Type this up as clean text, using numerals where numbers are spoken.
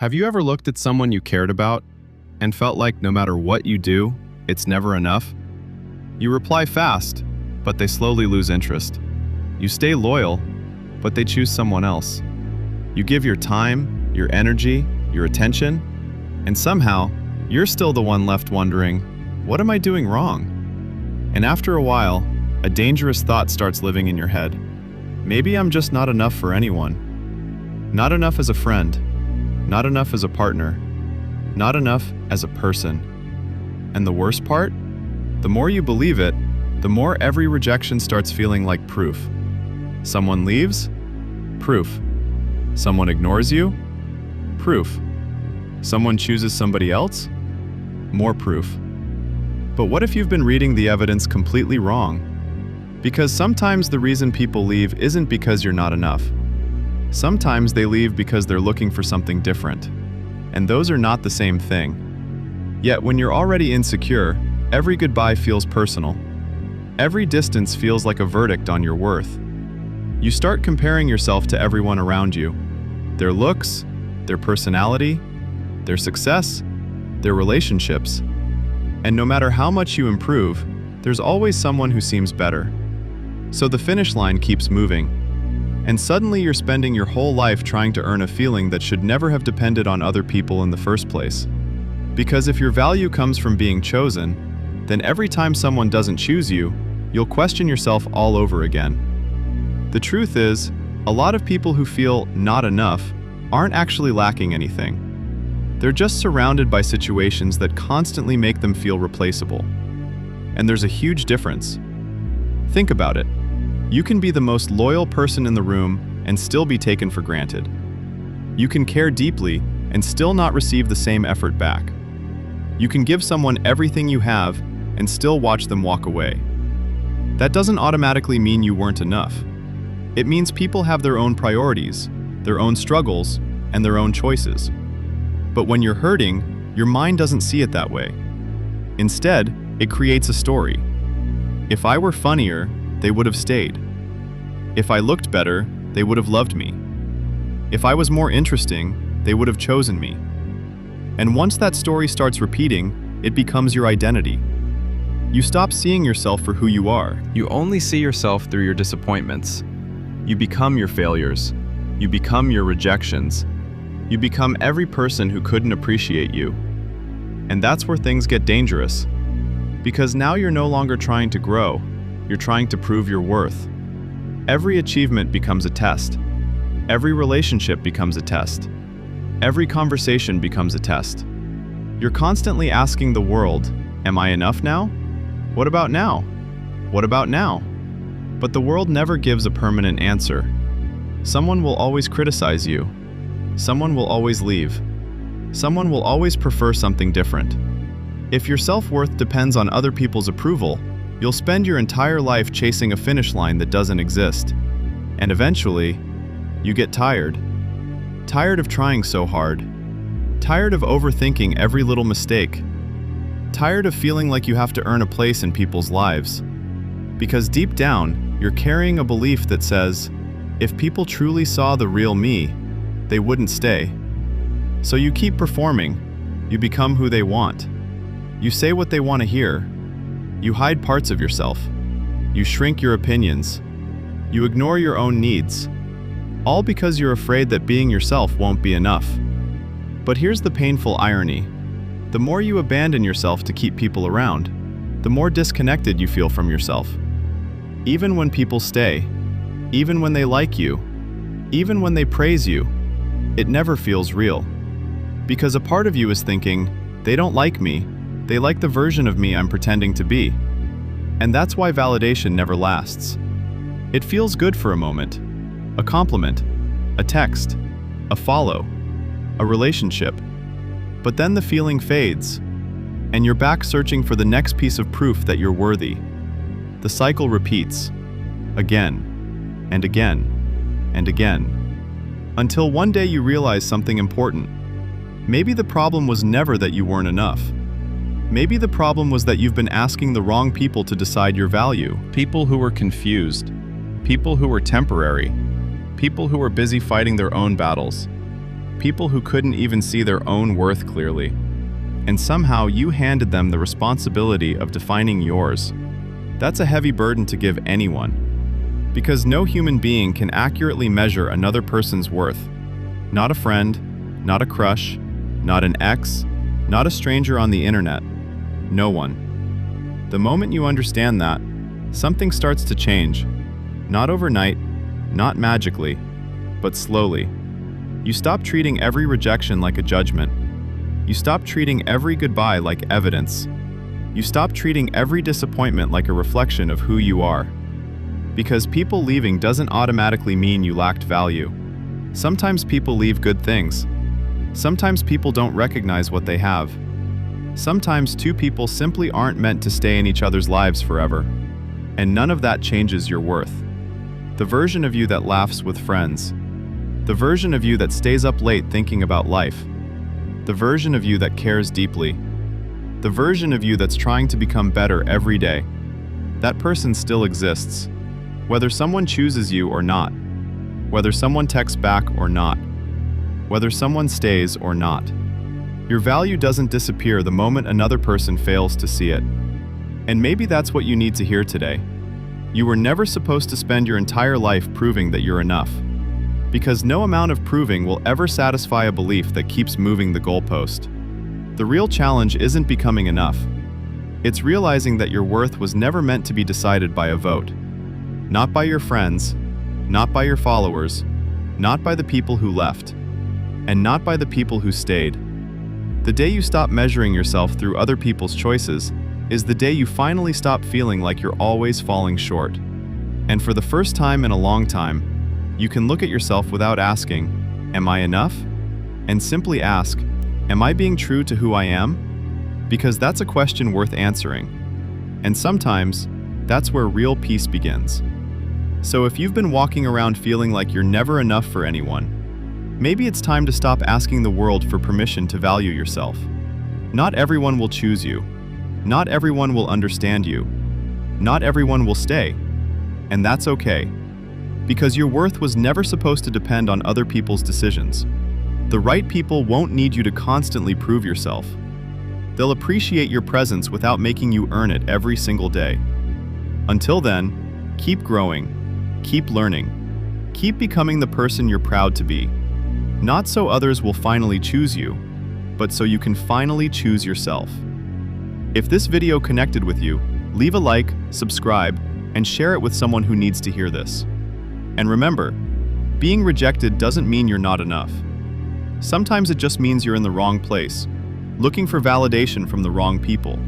Have you ever looked at someone you cared about and felt like no matter what you do, it's never enough? You reply fast, but they slowly lose interest. You stay loyal, but they choose someone else. You give your time, your energy, your attention, and somehow, you're still the one left wondering, what am I doing wrong? And after a while, a dangerous thought starts living in your head. Maybe I'm just not enough for anyone. Not enough as a friend. Not enough as a partner. Not enough as a person. And the worst part? The more you believe it, the more every rejection starts feeling like proof. Someone leaves? Proof. Someone ignores you? Proof. Someone chooses somebody else? More proof. But what if you've been reading the evidence completely wrong? Because sometimes the reason people leave isn't because you're not enough. Sometimes they leave because they're looking for something different. And those are not the same thing. Yet when you're already insecure, every goodbye feels personal. Every distance feels like a verdict on your worth. You start comparing yourself to everyone around you. Their looks, their personality, their success, their relationships. And no matter how much you improve, there's always someone who seems better. So the finish line keeps moving. And suddenly you're spending your whole life trying to earn a feeling that should never have depended on other people in the first place. Because if your value comes from being chosen, then every time someone doesn't choose you, you'll question yourself all over again. The truth is, a lot of people who feel not enough aren't actually lacking anything. They're just surrounded by situations that constantly make them feel replaceable. And there's a huge difference. Think about it. You can be the most loyal person in the room and still be taken for granted. You can care deeply and still not receive the same effort back. You can give someone everything you have and still watch them walk away. That doesn't automatically mean you weren't enough. It means people have their own priorities, their own struggles, and their own choices. But when you're hurting, your mind doesn't see it that way. Instead, it creates a story. If I were funnier, they would have stayed. If I looked better, they would have loved me. If I was more interesting, they would have chosen me. And once that story starts repeating, it becomes your identity. You stop seeing yourself for who you are. You only see yourself through your disappointments. You become your failures. You become your rejections. You become every person who couldn't appreciate you. And that's where things get dangerous. Because now you're no longer trying to grow, you're trying to prove your worth. Every achievement becomes a test. Every relationship becomes a test. Every conversation becomes a test. You're constantly asking the world, am I enough now? What about now? What about now? But the world never gives a permanent answer. Someone will always criticize you. Someone will always leave. Someone will always prefer something different. If your self-worth depends on other people's approval, you'll spend your entire life chasing a finish line that doesn't exist. And eventually, you get tired. Tired of trying so hard. Tired of overthinking every little mistake. Tired of feeling like you have to earn a place in people's lives. Because deep down, you're carrying a belief that says, if people truly saw the real me, they wouldn't stay. So you keep performing. You become who they want. You say what they want to hear. You hide parts of yourself. You shrink your opinions. You ignore your own needs. All because you're afraid that being yourself won't be enough. But here's the painful irony. The more you abandon yourself to keep people around, the more disconnected you feel from yourself. Even when people stay, even when they like you, even when they praise you, it never feels real. Because a part of you is thinking, they don't like me, they like the version of me I'm pretending to be. And that's why validation never lasts. It feels good for a moment. A compliment, a text, a follow, a relationship. But then the feeling fades, and you're back searching for the next piece of proof that you're worthy. The cycle repeats, again, and again, and again. Until one day you realize something important. Maybe the problem was never that you weren't enough. Maybe the problem was that you've been asking the wrong people to decide your value. People who were confused. People who were temporary. People who were busy fighting their own battles. people who couldn't even see their own worth clearly. And somehow you handed them the responsibility of defining yours. That's a heavy burden to give anyone, because no human being can accurately measure another person's worth. Not a friend, not a crush, not an ex, not a stranger on the internet. No one. The moment you understand that, something starts to change. Not overnight, not magically, but slowly. You stop treating every rejection like a judgment. You stop treating every goodbye like evidence. You stop treating every disappointment like a reflection of who you are. Because people leaving doesn't automatically mean you lacked value. Sometimes people leave good things. Sometimes people don't recognize what they have. Sometimes two people simply aren't meant to stay in each other's lives forever. And none of that changes your worth. The version of you that laughs with friends. The version of you that stays up late thinking about life. The version of you that cares deeply. The version of you that's trying to become better every day. That person still exists. Whether someone chooses you or not. Whether someone texts back or not. Whether someone stays or not. Your value doesn't disappear the moment another person fails to see it. And maybe that's what you need to hear today. You were never supposed to spend your entire life proving that you're enough. Because no amount of proving will ever satisfy a belief that keeps moving the goalpost. The real challenge isn't becoming enough. It's realizing that your worth was never meant to be decided by a vote. Not by your friends, not by your followers, not by the people who left, and not by the people who stayed. The day you stop measuring yourself through other people's choices is the day you finally stop feeling like you're always falling short. And for the first time in a long time, you can look at yourself without asking, "Am I enough?" And simply ask, "Am I being true to who I am?" Because that's a question worth answering. And sometimes, that's where real peace begins. So if you've been walking around feeling like you're never enough for anyone, maybe it's time to stop asking the world for permission to value yourself. Not everyone will choose you. Not everyone will understand you. Not everyone will stay. And that's okay. Because your worth was never supposed to depend on other people's decisions. The right people won't need you to constantly prove yourself. They'll appreciate your presence without making you earn it every single day. Until then, keep growing, keep learning, keep becoming the person you're proud to be. Not so others will finally choose you, but so you can finally choose yourself. If this video connected with you, leave a like, subscribe, and share it with someone who needs to hear this. And remember, being rejected doesn't mean you're not enough. Sometimes it just means you're in the wrong place, looking for validation from the wrong people.